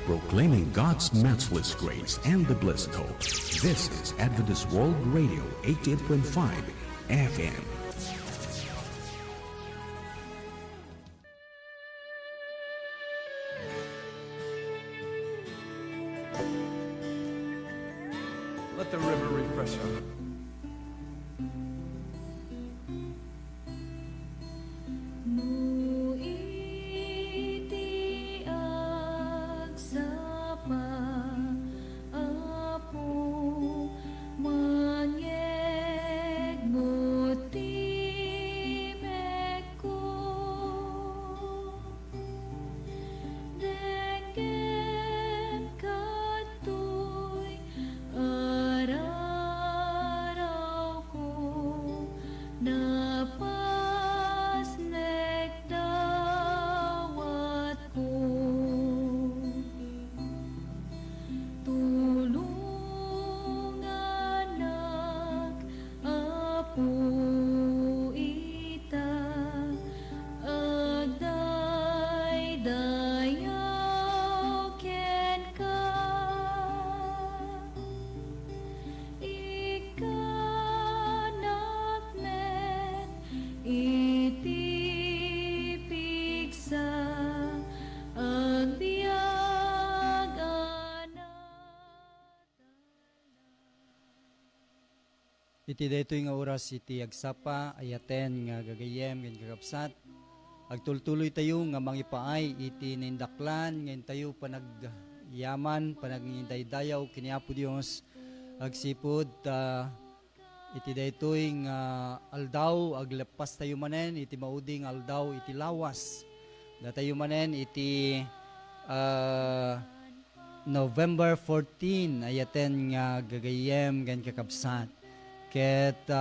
proclaiming God's matchless grace and the blessed hope. This is Adventist World Radio, 88.5 FM. Let the river refresh our iti daytoy nga oras iti agsapa ayaten nga gagayem ken kakabsat agtultuloy tayo nga mangipaay iti nindaklan ngayon tayo panagyaman panagindaydayaw kini Apo Dios agsipud iti daytoy nga aldaw aglepas tayo manen iti mauding aldaw iti lawas da tayo manen iti November 14 ayaten nga gagayem ken kakabsat. Ket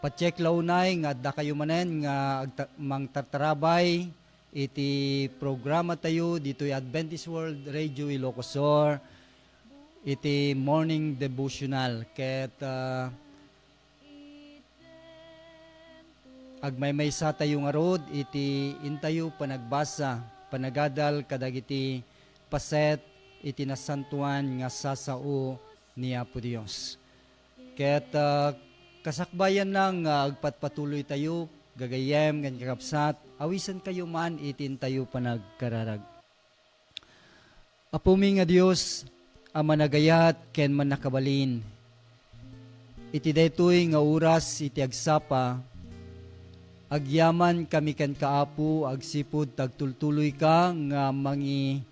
pacheck launay nga adda kayo manen nga mangtartarabay iti programa tayo dito'y Adventist World Radio Ilocosur iti morning devotional. Ket agmaymaysa tayo nga rod iti intayo panagbasa panagadal kadagiti paset iti nasantuan nga sasao ni Apo Dios. Ket kasakbayan lang agpatpatuloy tayo, gagayem, gan kakapsat, awisan kayo man itin tayo panagkararag. Apumi nga Dios, ama nagayat, ken man nakabalin. Iti daytoy nga oras iti agsapa, agyaman kami ken kaapo, agsipud tagtultuloy ka nga mangi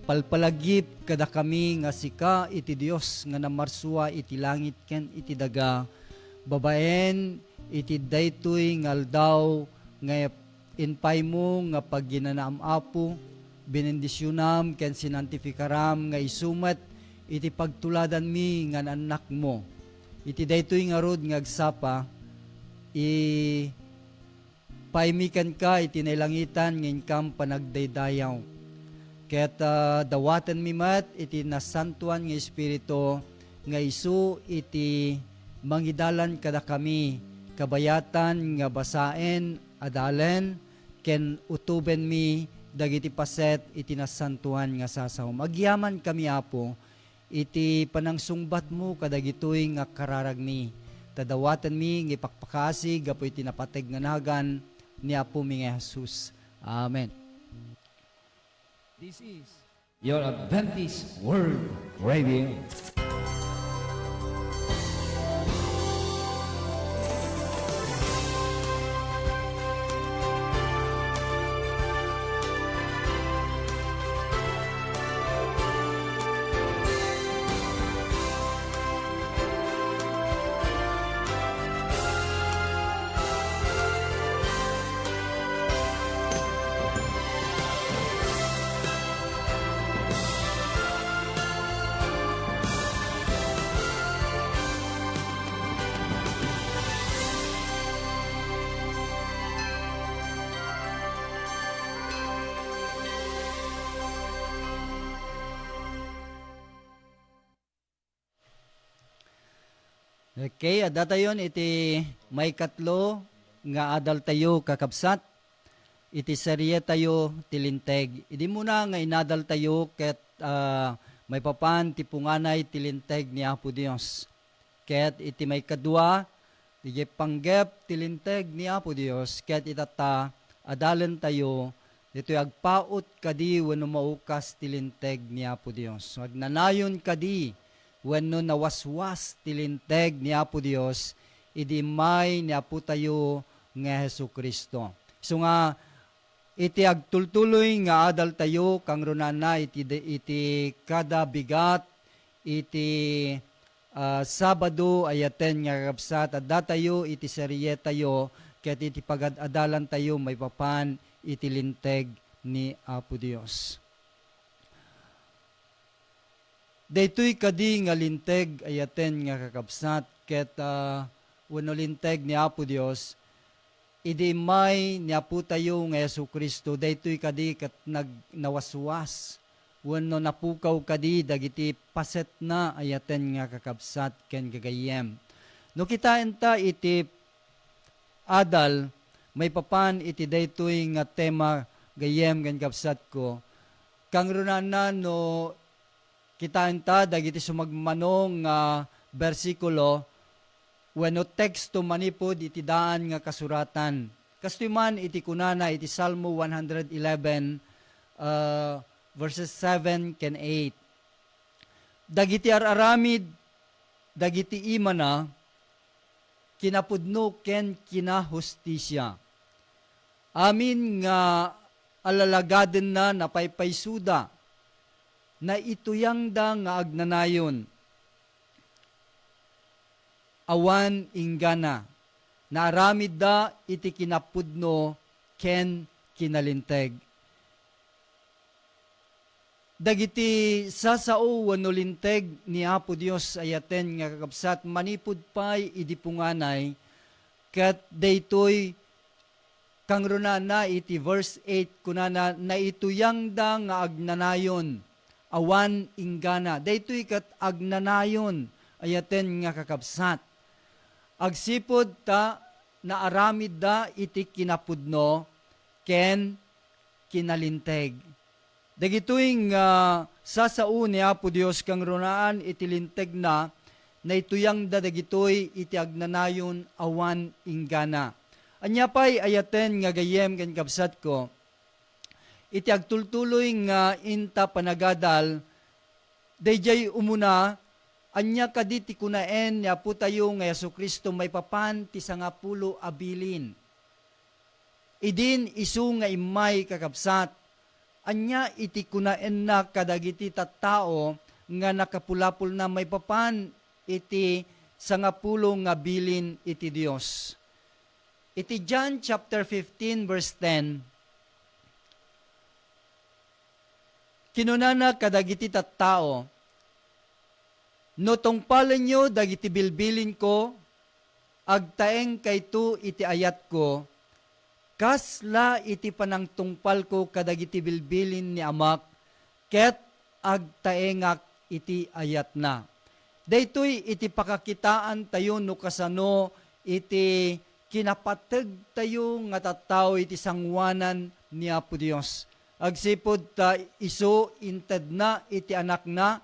palpalagip kada kami nga sika iti Dios nga namarsua iti langit ken iti daga babaen iti daytoy nga aldaw nga inpay mo nga pagginanaam Apo benendisyonam ken sinantifikaram nga isumet iti pagtuladan mi nga anak mo iti daytoy nga rod nga agsapa paimikan ka iti nailangitan ngin kam panagdaydayaw. Ket dawatan mi met iti nasantuan nga Espiritu nga isu iti mangidalan kada kami kabayatan nga basaen adalen ken utuben mi dagiti paset iti nasantuan nga sasawom. Agyaman kami Apo iti panangsungbat mo kadagitoy nga kararag mi. Tadawatan mi nga ipakpakasi gapo iti napateg nga nagan ni Apo mi nga Jesus. Amen. This is your Adventist World Radio. Okay, adda tayon iti may katlo nga adal tayo kakabsat. iti serye tayo tilinteg. Idi muna nga inadal tayo ket may papan ti punganay tilinteg ni Apo Dios. Ket iti may kadua, iti panggep tilinteg ni Apo Dios, ket itata adalan tayo, dito'y agpaot kadi wenno maukas tilinteg ni Apo Dios. Magnanayon kadi wenno nawaswas tilinteg ni Apo Dios, idi may ni Apo tayo nga Hesukristo. So nga, iti agtultuloy nga adal tayo kang runana iti kada bigat iti Sabado ayaten nga kapsat adda tayo iti serye tayo ket iti pagadalan tayo may papan iti linteg ni Apo Dios. Daytoy kadi nga linteg ayaten nga kakabsat ket wenno linteg ni Apo Dios idi may ni Apo tayo nga Jesucristo, daytoy kadi kat nagnawaswas, wenno napukaw kadi dagiti paset na ayaten nga kakabsat ken gagayem. No kitain ta iti adal, may papan iti daytoy nga tema gayem ken kapsat ko. Kang runana no kitain ta dagiti sumagmanong nga bersikulo, wenno teksto manipod iti daan nga kasuratan. Kastoy man iti kunana iti Salmo 111 verses 7 ken 8. Dagiti araramid, dagiti imana, kinapudno ken kinahustisya. Amin nga alalagaden na napaypaysuda, na ituyang da nga agnanayon, awan inggana, naaramid da iti kinapudno ken kinalinteg. Dagiti sasao wenno linteg ni Apo Dios ayaten nga kakabsat manipud pay idi punganay ket daytoy kang runana iti verse 8 kunana na ituyang da nga agnanayon awan inggana. Daytoy ket agnanayon ayaten nga kakabsat. Agsipod ta naaramid da iti kinapudno ken kinalinteg. Dagitoy nga sasao ni Apo Dios kang runaan iti linteg na ituyang da dagitoy iti agnanayon awan inggana. Anya pay ayaten nga gayem ken kabsat ko, iti agtultuloy nga inta panagadal, dayjay umuna, anya kaditi kunaen ni Apo tayo nga Jesucristo may papan ti 10 abilin. Idin isu nga imay kakabsat, anya iti kunaen na kadagiti tattao nga nakapulapul na may papan iti 10 nga bilin iti Dios. Iti John chapter 15 verse 10, kinunana kadagiti tattao, no tungpalan nyo dagiti bilbilin ko, agtaeng kayto iti ayat ko, kasla iti panang tungpal ko kadagiti bilbilin ni amak, ket agtaengak iti ayat na. Daytoy iti pakakitaan tayo no kasano iti kinapateg tayo nga tattao iti sangwanan ni Apo Dios. Agsipod ta iso inted na iti anak na,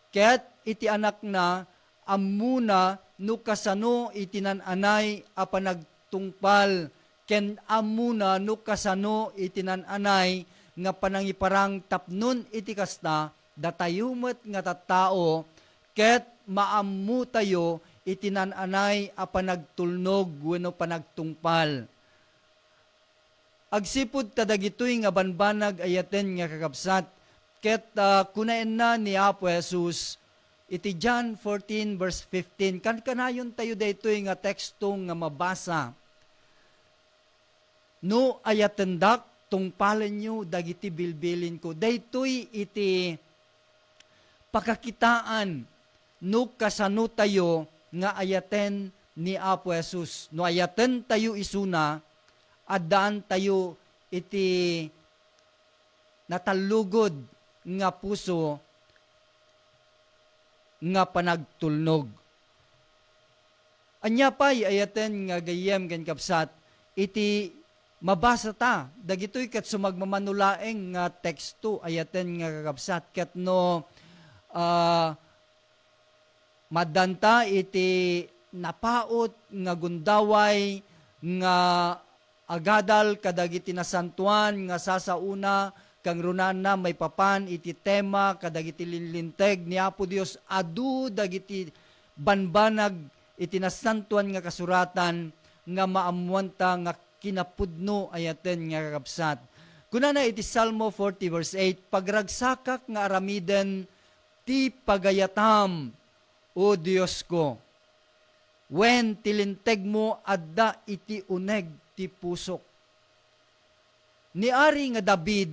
ket iti anak na amuna no kasano iti nananay a panagtungpal, ken amuna no kasano iti nananay nga panangiparang tapnon iti kasta, datayumet nga tattao, ket maammu tayo iti nananay a panagtulnog wenno panagtungpal. Agsipud ta dagitoy nga banbanag ayaten nga kakabsat, ket kunaen na ni Apo Jesus iti John 14 verse 15. Kanayon tayo daytoy nga teksto nga mabasa. No ayatendak tungpalan nyo dagiti bilbilin ko. Daytoy iti pakakitaan no kasano tayo nga ayaten ni Apo Jesus. No ayaten tayo isuna, addaan tayo iti natalugod nga puso nga panagtulnog. Anya pay ayaten nga gayem ken kapsat, iti mabasa ta, dagitoy kat sumagmamanulaeng nga teksto, ayaten nga kakabsat, kat no, madanta iti napaot nga gundaway, nga agadal kadagiti nasantuan, nga sasauna, kang runan na may papan, iti tema, kadagiti linlinteg, ni Apo Dios, adu dagiti banbanag, iti nasantuan nga kasuratan, nga maamuanta, nga kinapudno ayaten nga kakabsat. Kunana iti Salmo 40 verse 8, pagragsakak nga aramiden ti pagayatam, o Diyos ko, when tilinteg mo adda iti uneg ti pusok. Ni Ari nga David,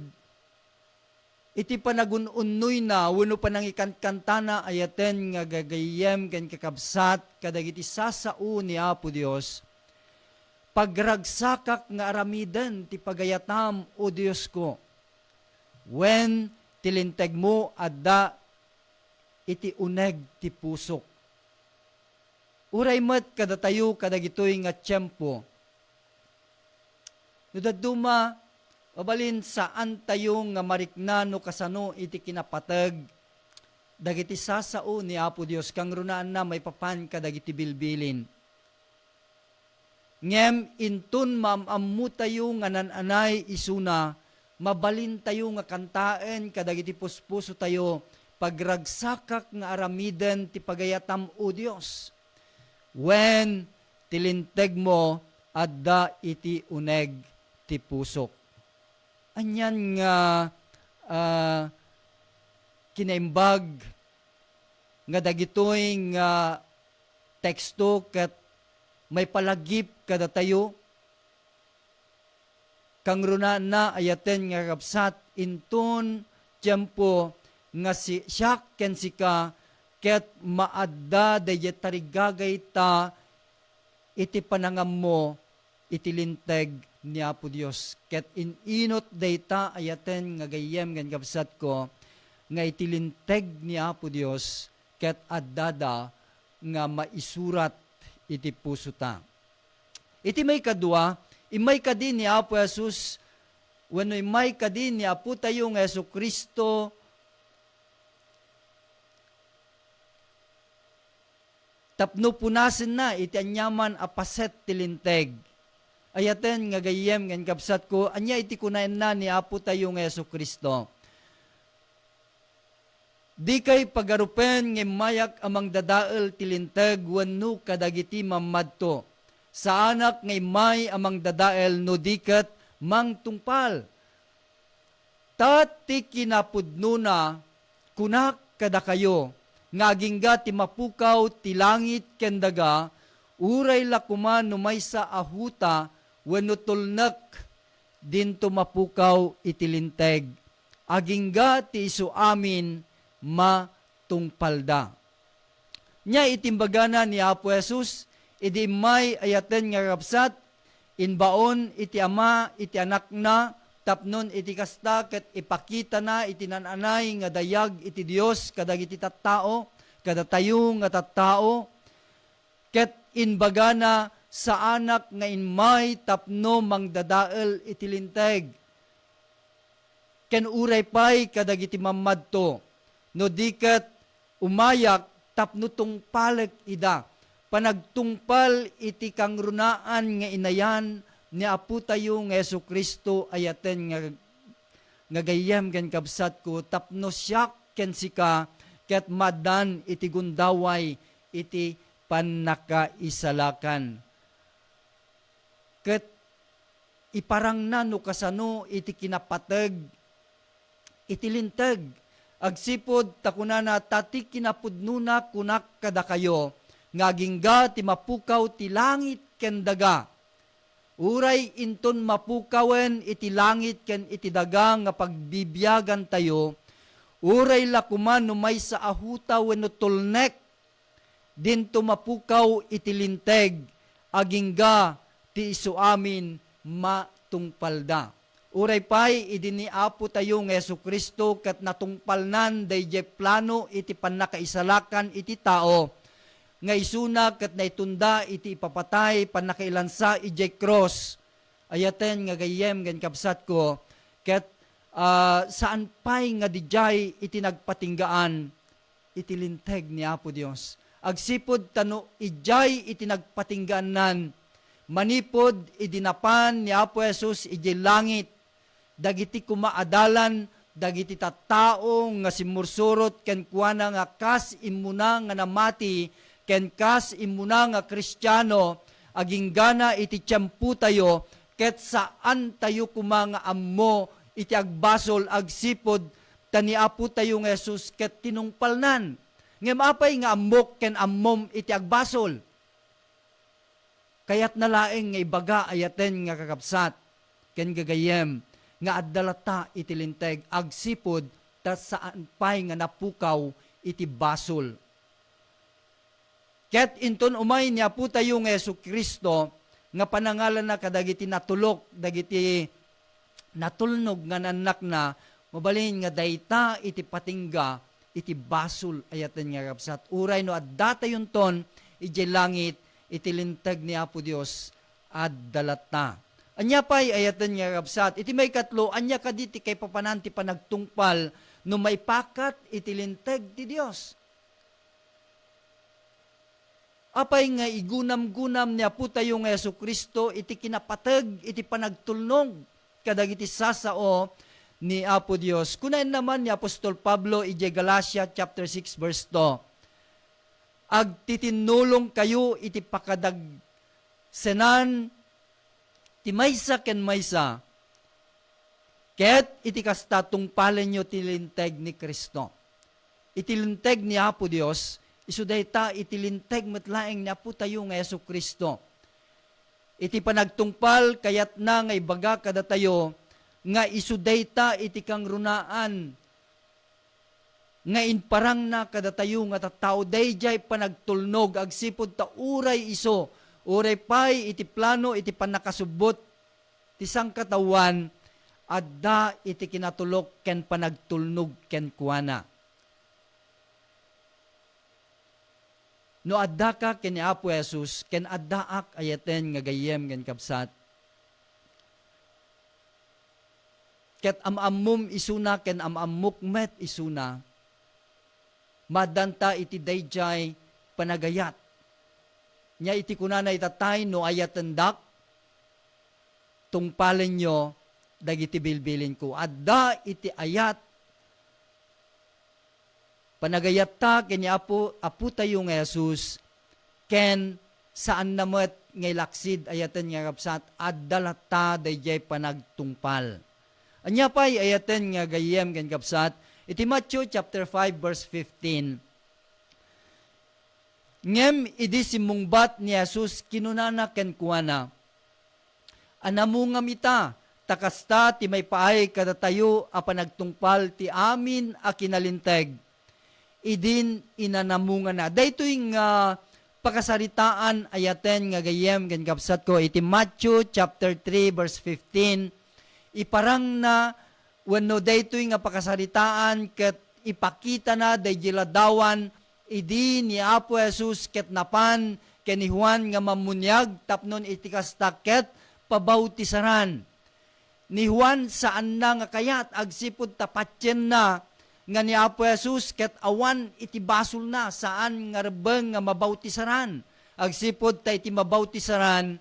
iti panagununnoy na, wano panangikantana ayaten nga gagayem ken kakabsat, kadagiti sasao ni Apo Dios, pagragsakak nga aramiden ti pagayatam, o Diyos ko, when tilinteg mo adda iti uneg ti pusok. Uray met kadatayo kadagitoy nga tiyempo. Nudaduma, mabalin saan tayo nga marikna no kasano iti kinapatag, dagiti sasao ni Apo Dios, kang runaan na may papan kadagiti bilbilin. Ngem intun mamammu tayo nga nananay isuna, mabalin tayo nga kantaen kadagiti puspuso tayo, pagragsakak nga aramiden ti pagayatam, o Dios, when tilinteg mo adda iti uneg ti pusok. Anyan nga kinaimbag nga dagitoy nga teksto ket may palagip kada tayo, kang runa na ayaten nga kapsat, inton tiyempo nga si siyak ken sika, ket maadda dayet tarigagay ta, iti panangam mo, iti linteg ni Apo Dios. Ket inot dayta ayaten nga gayem ngan kapsat ko, nga iti linteg ni Apo Dios, ket addada nga maisurat iti puso ta. Iti may kadua, imay kadin ni Apo Jesus, wano imay kadin ni Apo tayo nga Yesu Kristo, tapno punasin na iti anyaman apaset tilinteg. Ayaten nga gayem ngan kapsat ko, anya iti kunaen na ni Apo tayo nga Yesu Kristo. Di kay pagarupen ng mayak amang dadael tilinteg wenno kadagiti mamadto. Sa anak ng may amang dadael no diket mang tungpal. Tati kinapudno na kunak kada kayo, ngagingga ti mapukaw ti langit kendaga, uray lakuman no may sa ahuta wenno tulnek dinto mapukaw itilinteg. Agingga ti isu amin matungpalda. Nya itimbagana ni Apo Jesus, idi may ayaten nga kapsat, inbaon iti ama, iti anak na, tapnon iti kasta, ket ipakita na iti nananay nga dayag iti Dios kadag iti tattao, kada tayo nga tattao, ket inbagana sa anak nga inmay tapno mangdadael iti linteg. Ken uray pay kadag iti mamadto, no diket umayak tapno tungpalek ida, panagtungpal iti kangrunaan nga inayan ni Apo tayo nga Yesu Kristo ayaten nga gayem ken kabsat ko, tapno siyak ken sika, ket madan iti gundaway iti pannakaisalakan. Ket iparang na no kasano iti kinapateg iti linteg. Agsipod takunana tati kinapudnuna kunak kada kayo, ngagingga ti mapukaw ti langit ken daga. Uray inton mapukawen iti langit ken iti daga nga pagbibiyagan tayo, uray lakuman no may sa ahuta wenno tulnek, dinto mapukaw iti linteg, agingga ti isu amin matungpalda. Uray pay idini Apo tayo ng Yesu Kristo kat natungpalnan dayjay plano iti pannakaisalakan iti tao, nga isuna kat naitunda iti ipapatay pannakailansa ijay cross, ayaten nga gayem gan kapsat ko, ket saan pay nga dijay iti nagpatinggaan, iti linteg ni Apo Dios. Agsipod tano ijay iti nagpatingganan, manipod idinapan ni Apo Jesus iti langit, dagiti kumaadalan, dagiti tattao nga simursurot ken kuana nga kas imuna nga namati, ken kas imuna nga Kristiyano, aging gana iti tiyempo tayo, ket saan tayo kumanga ammo iti agbasol agsipod tani Apo tayo nga Jesus ket tinungpalnan. Ngem apay nga ammok ken ammom iti agbasol. Kayat nalaeng nga ibaga ayaten nga kakabsat ken gagayem nga addalata iti linteg agsipod ta saan pay nga napukaw iti basol. Ket inton umay niya po tayo nga Jesu-Kristo nga panangalan na kadagiti natulok, dagiti natulnog nga nanak na, mabalin nga dayta iti patingga, iti basol ayaten nga kapsat. Uray no adda tayon ton, iti langit, iti lintag ni Apo Dios, addalata. Anya pa'y ayaten nga kapsat, iti may katlo, anya kaditi kay papananti panagtungpal, no may pakat iti lintag ti Dios. Apay nga igunam-gunam niya po tayo nga Jesu-Kristo, iti kinapatag, iti panagtulnog, kadagiti sasao ni Apo Dios. Kunain naman ni Apostol Pablo, iti Galatia chapter 6 verse 2, agtitinulong kayo iti pakadag senan, ti maysa ken maysa, ket iti kasta tungpalen nyo tilinteg ni Kristo. Itilinteg ni Apo Dios, isu dayta itilinteg metlaeng ni Apo tayo nga Jesu-Kristo. Iti panagtungpal kayat na nga ibaga kada tayo, nga isu dayta iti kang runaan, nga inparang na kada tayo nga tattao dayjay panagtulnog, agsipod ta uray iso, uray pay iti plano iti panakasubot, ti sangkatawan, adda iti kinatulok ken panagtulnog ken kuana. No adda ka ken ni Apo Jesus, ken adda ak ayaten nga gayem ken kapsat. Ket amammum isuna ken amammuk met isuna, madanta iti dayjay panagayat. Nya iti kunana itatay no ayatendak, tungpalen nyo, dagiti bilbilin ko. Adda iti ayat, panagayat ta ken Apo tayo nga Jesus, ken saan namet ngay laksid ayaten nga kapsat, addalata dayjay panagtungpal. Anya pa'y ayaten nga gayem ken kapsat, iti Matthew chapter 5 verse 15. Ngem idi simungbat ni Jesus kinunana ken kuana, anamungam ita, takasta ti may paay kada tayo a panagtungpal ti amin a kinalinteg, idin inanamungan na. Daytoy nga pakasaritaan ayaten nga gayem ken kapsat ko, iti Matthew chapter 3 verse 15, iparang na wenno daytoy nga pakasaritaan ket ipakita na dayjay ladawan idi ni Apo Jesus ket napan ken ni Juan nga mamunyag tapnon iti kasta ket pabautisaran. Ni Juan saan na nga kayat agsipud tapatyen na nga ni Apo Jesus ket awan iti basol na saan nga rebeng nga mabautisaran. Agsipud ta iti mabautisaran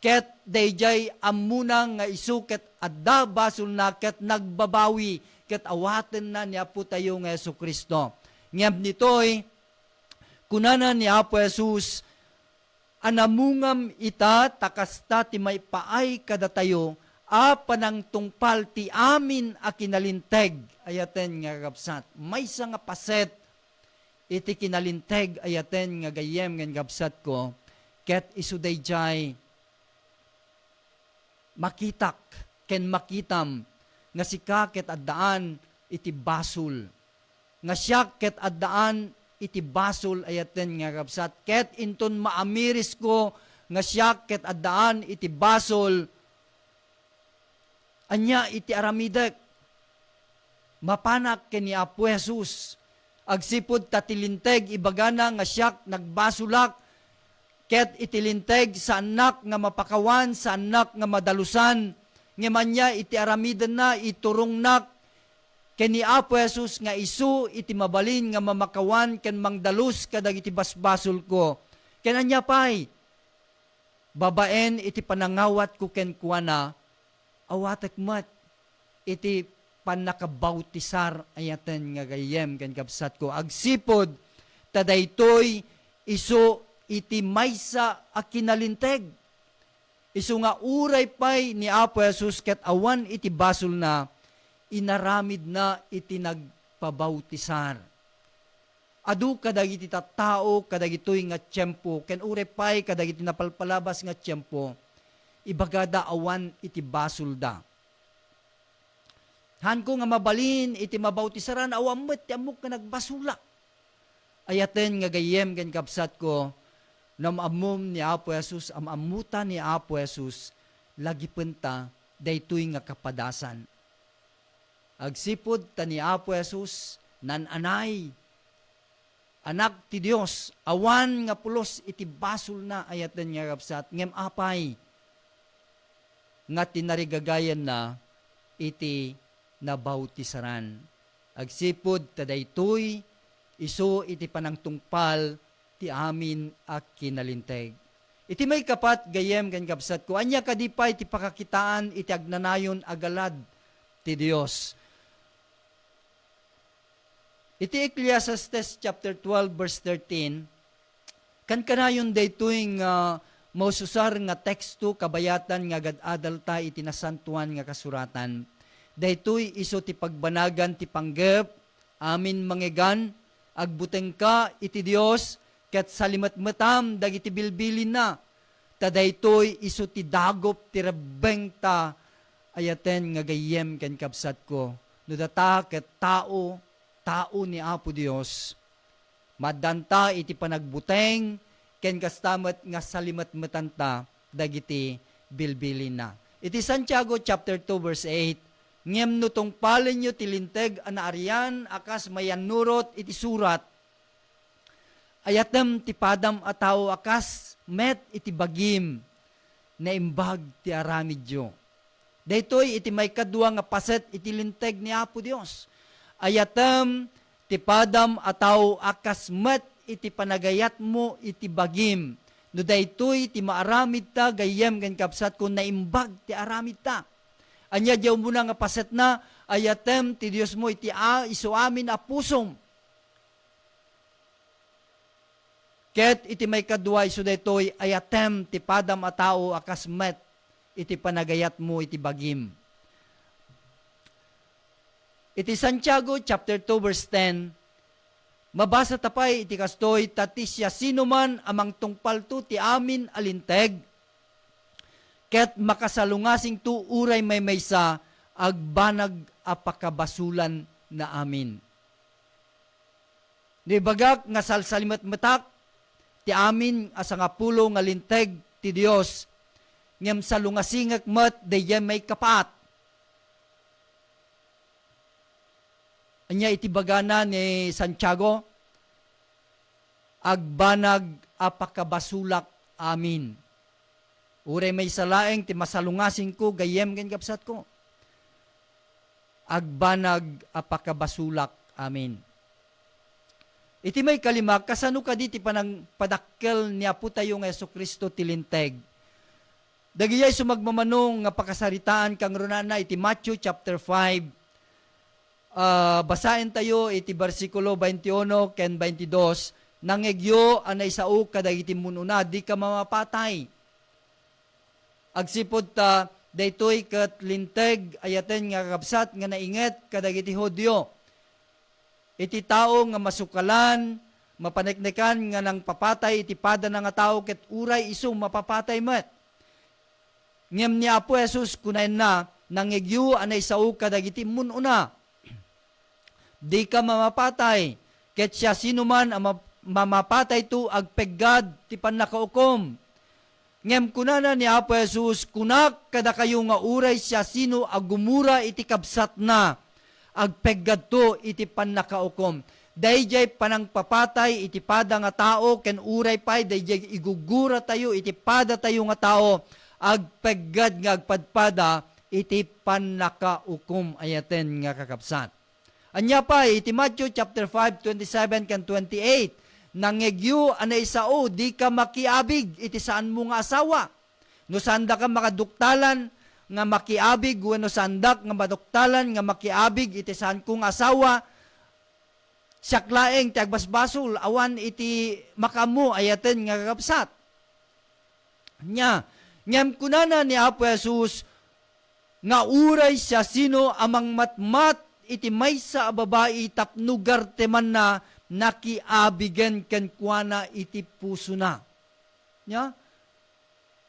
ket dayjay ammunang nga isu ket adda basol na ket nagbabawi ket awaten na ni Apo tayo nga Jesu-Kristo. Ngem nitoy kunana ni Apo Jesus, anamungam ita takasta ti may paay kada tayo a panang tungpal ti amin a kinalinteg ayaten nga kapsat. Maysa nga paset iti kinalinteg ayaten nga gayem nga kapsat ko, ket isu dayjay makitak ken makitam nga sika ket addaan iti basol, nga siya ket addaan iti basol ayaten nga kapsat, ket inton maamiris ko nga siya ket addaan iti basol, anya iti aramidek mapanak ken ni Apo Jesus, agsipud tatilinteg ibagana nga siya nagbasulak ket itilinteg sa anak nga mapakawan, sa anak nga madalusan, nga manya iti aramidan na, iturong nak, ken ni Apo Jesus nga isu iti mabalin nga mamakawan, ken mangdalus kadag iti basbasol ko. Ken anya pay, babaen iti panangawat ko ken kuana, awatek mat, iti panakabautisar ayaten nga gayem ken kabsat ko. Agsipod, tadaytoy isu iti maysa a kinalinteg. Isu nga uray pay ni Apo Jesus ket awan iti basol na, inaramid na iti nagpabautisar. Adu kadag iti tattao, kadag ito'y nga tiyempo, ken uray pay kadag iti napalpalabas nga tiyempo, ibagada awan iti basol da. Han ko nga mabalin iti mabautisaran, awan met ti amok nga nagbasula. Ayaten nga gayem ken kapsat ko, namamom ni Apo Jesus, amamuta ni Apo Jesus, lagi penta, daytoy nga kapadasan. Agsipod ta ni Apo Jesus, nananay, anak ti Dios, awan nga pulos iti basol na, ayaten nga kapsat, ngem apay, nga tinarigagayan na, iti nabautisaran. Agsipod ta daytoy, iso iti panangtungpal, ti amin ak kinalinteg. Iti may kapat gayem ken kapsat ko, anya kadipay ti pakakitaan iti agnanayon agalad ti Dios. Iti Ecclesiastes chapter 12 verse 13, kan kanayon daytoy nga maususar nga teksto kabayatan nga gadadal ta iti nasantuan nga kasuratan. Daytoy iso ti pagbanagan ti panggep, amin mangegan, agbuteng ka iti Dios, ket salimat-matam dagiti bilbilin na, tadaytoy iso ti dagop ti rebeng ta, ayaten nga gayem ken kapsat ko, no data ket tao ni Apo Dios, madanta iti panagbuteng, ken kastamet nga salimat-matan ta, dagiti bilbilin na. Iti Santiago chapter 2 verse 8, ngem no tungpalen nyo tilinteg anaarian, akas mayanurot iti surat, ayatem ti padam ataw akas met iti bagim na imbag ti aramidyo. Daytoy iti may kadwa nga paset iti linteg ni Apo Dios. Ayatem ti padam ataw akas met iti panagayat mo iti bagim. No daytoy ti maaramid ta gayem ken kapsat ko na imbag ti aramid ta. Anya diyaw muna nga paset na, ayatem ti Dios mo iti isu amin a pusom. Ket iti may kadwa iso daytoy ayatem ti padam a tao akas met iti panagayat mo iti bagim. Iti Santiago chapter 2 verse 10, mabasa tapay iti kastoy, tatisya sino man amang tungpalto ti amin alinteg, ket makasalungasing tu uray may maysa, agbanag apakabasulan na amin. Di bagak nga salsalimat matak, ti amin asa nga pulo nga linteg ti Dios, ngem salungasingak met dayem may kapat. Anya iti bagana ni Santiago, agbanag apakabasulak amin. Uray may salaeng ti masalungasing ko, gayem ken kapsat ko. Agbanag apakabasulak amin. Iti may kalimag, kasano ka di ti panang padakkel ni Apo tayo nga Jesucristo tilinteg. Dagiyay sumagmamanong nga pakasaritaan kang runana iti Matthew chapter 5. Basahin tayo iti versikulo 21 ken 22. Nangegyo anay sao kadag iti mununa, di ka mamapatay. Agsipod ta, daytoy ket linteg ayaten nga kapsat nga nainget kadag iti Hodyo. Iti tao nga masukalan, mapaneknekan nga nang papatay iti pada nga tao ket uray isu mapapatay met. Ngem ni Apo Jesus kunaen na, nangegyo anay sao kadag iti mununa. Di ka mamapatay, ket siya sino man ang mamapatay tu agpeggad ti panakaukom. Ngem kunana ni Apo Jesus, kunak kada kayo nga uray siya sino agumura iti kabsat na, agpeggad to iti panakaukom. dayjay panangpapatay iti pada nga tao, ken uray pay dayjay igugura tayo iti pada tayo nga tao, agpeggad nga agpadpada iti panakaukom ayaten nga kakabsat. Anya pa iti Matthew chapter 5, 27 ken 28, nangegyo anay sao, di ka makiabig iti saan mo nga asawa. No sanda ka makaduktalan nga makiabig, wenno sandak nga maduktalan nga makiabig iti saan kong asawa, siyaklaeng ti agbasbasol, awan iti makamu ayaten nga kakabsat. Nya, ngem kunana ni Apo Jesus, nga uray siya sino amang matmat iti maysa a babae tapnugar teman na nakiabigen ken kuana iti puso na. Nya?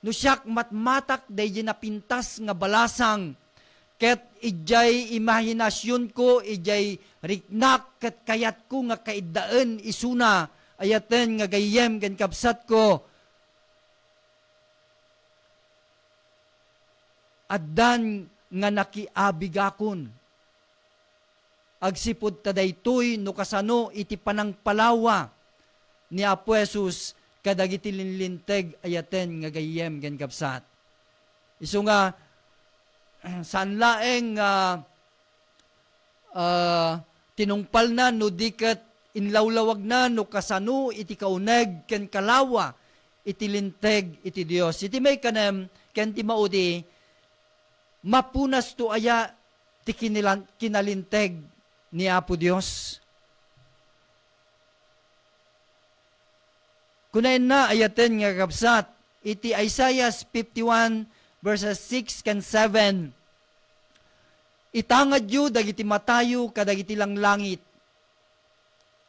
No siyak matmatak dayjay napintas nga balasang ket ijay imahinasyon ko, ijay riknak ket kayat ko nga kaidaan isuna ayaten nga gayem ken kabsat ko. Addan nga nakiabigakon. Agsipod tadaytoy no kasano iti panangpalawa ni Apo Jesus kadagiti linlinteg ayaten nga gayem ken kabsat. Isu nga saan laeng tinungpal na no diket inlawlawag na no kasano iti kauneg ken kalawa iti linteg iti Dios. Iti may kanem ken ti maudi mapunas to aya ti kinalinteg ni Apo Dios. Kunain na ayaten nga kapsat, iti Isaiah 51 verses 6 and 7. Itangad yu dagiti matayo kadagiti lang langit.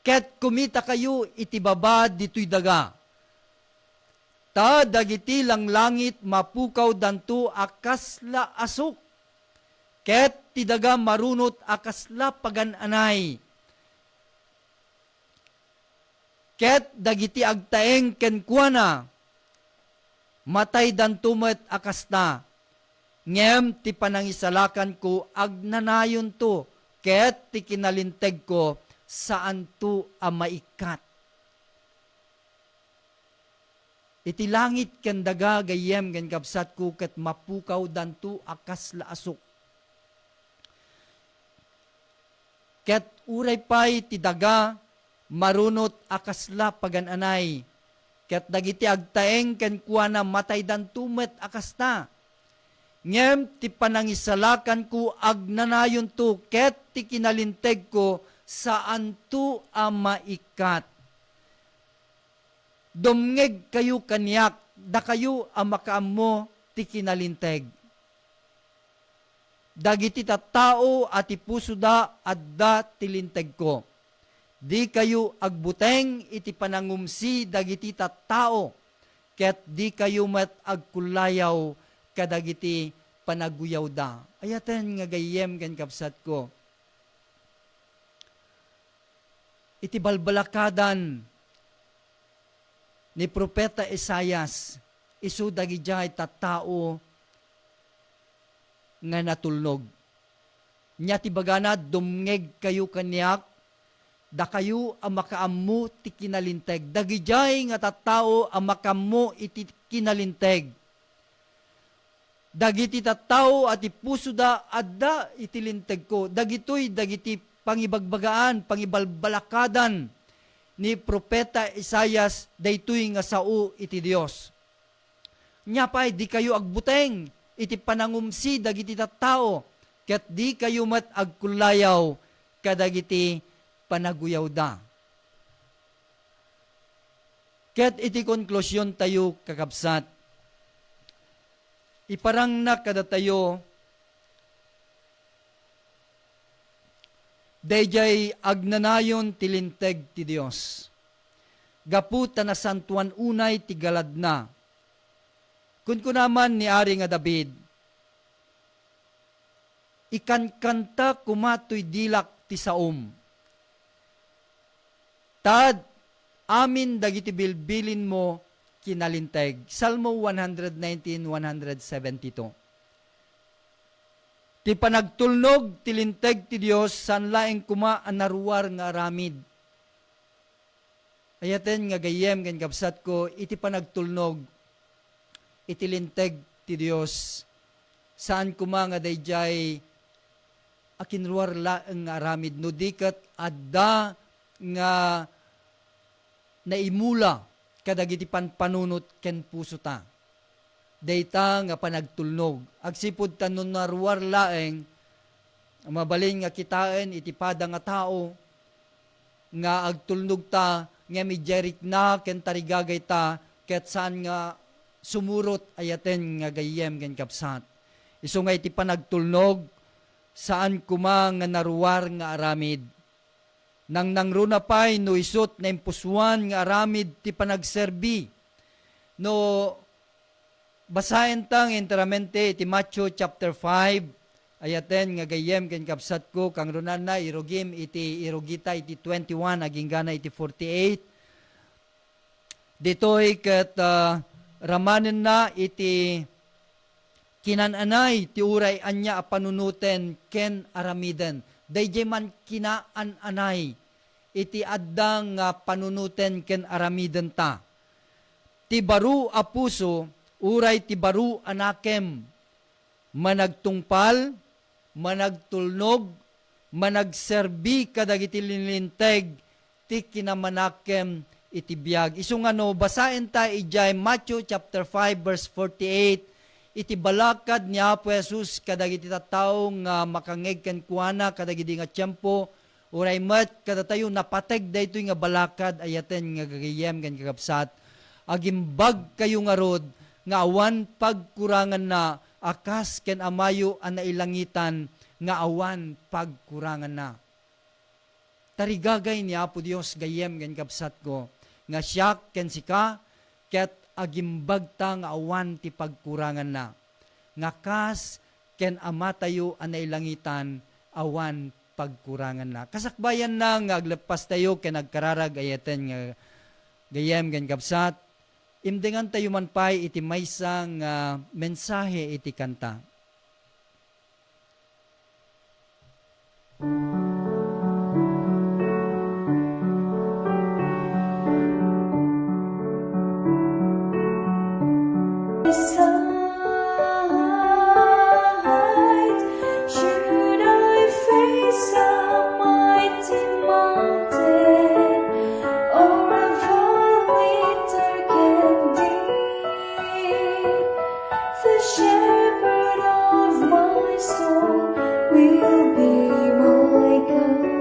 Ket kumita kayo iti baba ditoy daga. Ta dagiti lang langit mapukaw danto akasla asok. Ket ti daga marunot akasla pagananay. Ket dagiti agtaeng ken kuana matay dantumet akasta. Ngem ti panangisalakan ko agnanayon to, ket ti kinalinteg ko saan to a maikat. Iti langit ken daga gayem ken kapsat ko ket mapukaw danto akas laasok. Ket uray pay ti daga marunot akasla pagananay. Ket dagiti agtaeng ken kuana matay dantumet akasta. Ngem ti panangisalakan ko agnanayon to, ket ti kinalinteg ko saan to a maikat. Dumngeg kayo kanyak, da kayo a makaammo ti kinalinteg. Dagiti tattao at ipuso da adda tilinteg ko. Di kayo agbuteng iti panangumsi dagiti tattao, ket di kayo met agkulayaw kadagiti panaguyaw da. Ayaten nga gayem ken kapsat ko. Iti balbalakadan ni Propeta Isaias, isu dagijay tattao nga natulnog. Nya ti bagana dumngeg kayo kanyak, da kayo ang makaammo ti kinalinteg. Dagijay nga tattao ang makammo iti kinalinteg. Dagiti tattao at ipuso da adda iti linteg ko. Dagitoy dagiti pangibagbagaan, pangibalbalakadan ni Propeta Isaias daytoy nga sao iti Dios. Nya pay di kayo agbuteng iti panangumsi dagiti tattao, ket di kayo met agkulayaw kadagiti panaguyaw da. Ket iti konklusyon tayo kakabsat. Iparang na kada tayo dayjay agnanayon tilinteg ti Dios. Gaputa na santuan unay ti galad na. Kun naman ni Ari nga David, ikankanta kumatoy dilak ti saom. Tad amin dagiti bilbilin mo kinalinteg. Salmo 119:172. Ti panagtulnog tilinteg ti Dios san laeng kuma anaruar nga aramid. Ayaten nga gayem ken kapsat ko, iti panagtulnog, iti linteg ti Dios, saan kuma nga dayjay akinruar laeng nga aramid no diket adda nga naimula kadagiti panpanunot ken puso ta. Dayta nga panagtulnog. Agsipud ta no naruar laeng mabalin nga kitaen iti pada nga tao nga agtulnog ta nga mijerik na ken tarigagay ta ket saan nga sumurot ayaten nga gayem ken kapsat. Isu nga iti panagtulnog saan kuma nga naruar nga aramid. Nang nangruna pay no isot na impuswan nga aramid ti panagserbi. No basahin tang enteramente iti Matthew chapter 5 ayaten nga gayem ken kapsat ko kang runan na irugim iti irugita iti 21 aging gana iti 48. Ditoy ket ramanen na iti kinananay ti uray anya a panunuten ken aramiden. Dayjay man kinaan-anay iti addang nga panunuten ken aramiden ta. Ti baro a puso uray ti baro anakem managtungpal, managtulnog, managserbi kadagiti linlinteg ti kinamanakem iti biag. Isu nga no basaen ta ijay Matthew chapter 5 verse 48 iti balakad ni Apo Jesus kadagiti tattao nga makangeg ken kuana kadagiti nga tiempo uray met kadatayo napateg daytoy nga balakad ayaten nga gagayem ken kakabsat agimbag kayo nga rod nga awan pagkurangan na akas ken amayo an nailangitan nga awan pagkurangan na. Tarigagay ni Apo Dios gayem ken kapsat ko nga siyak ken sika ket agimbag ta nga awan ti pagkurangan na. Nga kas ken ama tayo an nailangitan awan pagkurangan na. Kasakbayan na nga aglepas tayo ken nagkararag ayaten nga gayem ken kapsat imdengan tayo man pay iti maysang mensahe iti kanta. Should I face a mighty mountain or a valley dark and deep, the shepherd of my soul will be my guide.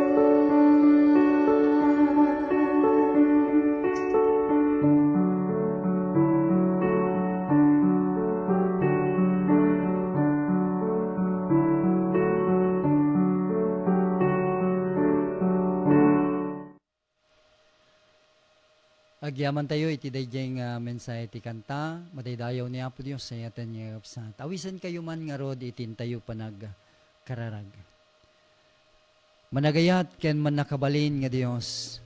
Agyaman tayo iti dayjay nga mensahe iti kanta madaydayaw ni Apo Dios sa ayaten nga kapsat. Awisan kayo man nga rod itin tayo panag kararag. Managayat ken man nakabalin nga Dios.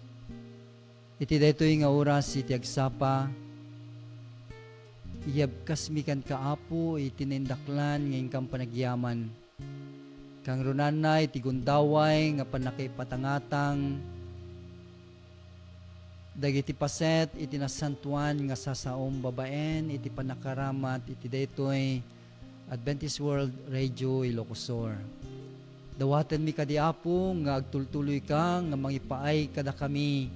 Iti daytoy nga oras iti agsapa iyabkas mi kan kaapo iti nindaklan ngayon kang panagyaman. Kang runanay iti gundaway nga panakipatangatang dagiti paset iti nasantuan nga sasaom babaen iti panakaramat iti daytoy Adventist World Radio Ilocosur. Dawaten mi kadi Apo nga agtultuloy ka nga mangipaay kada kami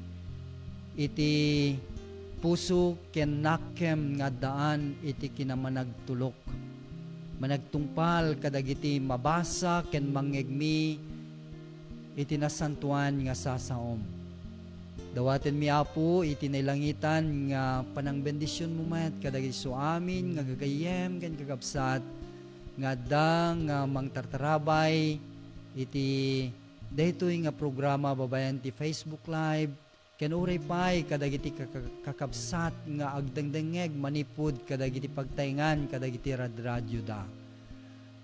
iti puso ken nakem nga daan iti kinamanagtulok. Managtungpal kadagiti mabasa ken mangegmi iti nasantuan nga sasaom. Dawaten mi Apo iti nailangitan nga panangbendisyon mo met kadagiti so amin nga gagayem ken kakabsat nga da nga mangtartarabay iti daytoy nga programa babayan ti Facebook Live ken uray pay kadagiti kakabsat nga agdengdengeg manipud kadagiti pagtayngan kadagiti radradyo da.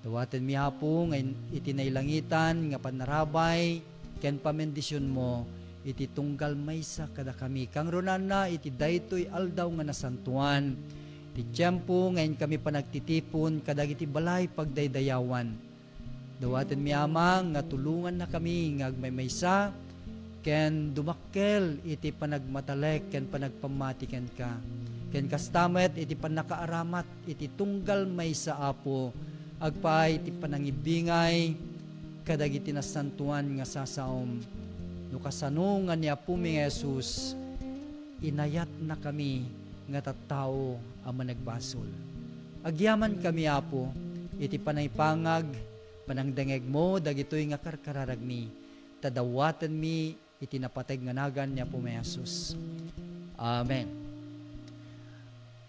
Dawaten mi Apo nga iti nailangitan nga panarabay ken pamendisyon mo iti tunggal maysa kada kami. Kang runan na iti daytoy aldaw nga nasantuan. Iti tiyempo ngayon kami panagtitipon kadagiti balay pagdaydayawan. Dawaten mi Amang nga tulungan na kami nga agmaymaysa ken dumakkel iti panagmatalek ken panagpamati ken ka. Ken kastamet iti panakaaramat iti tunggal may sa Apo agpaay iti panangibingay kadagiti nasantuan nga sasaom. No kasano nga ni Apo mi nga Jesus, inayat na kami nga tattao ang managbasol. Agyaman kami Apo iti panaypangag panangdengeg mo dagitoy nga karkararagmi. Tadawatan mi iti napateg nga nagan ni Apo mi Jesus. Amen.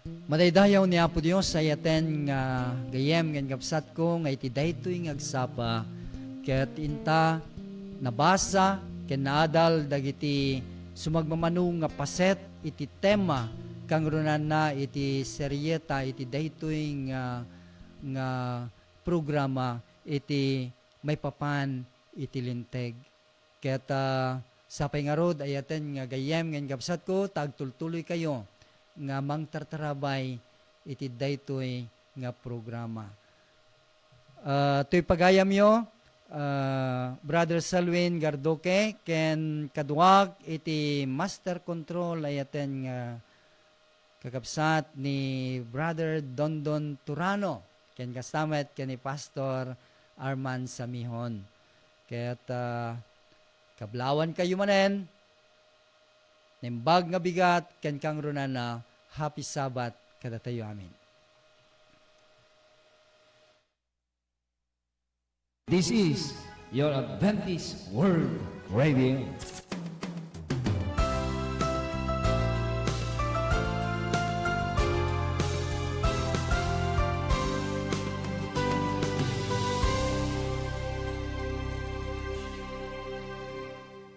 Madaydayaw ni Apo Dios sa yaten nga gayem nga gapsat ko nga iti daytoy nga agsapa ket inta nabasa ken naadal dagiti sumagmamano nga paset iti tema kang runan na iti seryeta iti daytoy nga programa iti may papan iti linteg ket sapay nga rod ayaten nga gayem nga gapsat ko tagtultuloy kayo nga mangtartarabay iti daytoy nga programa. To'y pagayam yo, Brother Salwin Gardoque, ken kaduak iti master control ayaten nga kakabsat ni Brother Dondon Turano, ken kastamet ken ni Pastor Arman Samihon. Ket kablawan kayo manen, nimbag nga bigat, ken kang runan na happy Sabbath kada tayo amin. This is your Adventist World Radio.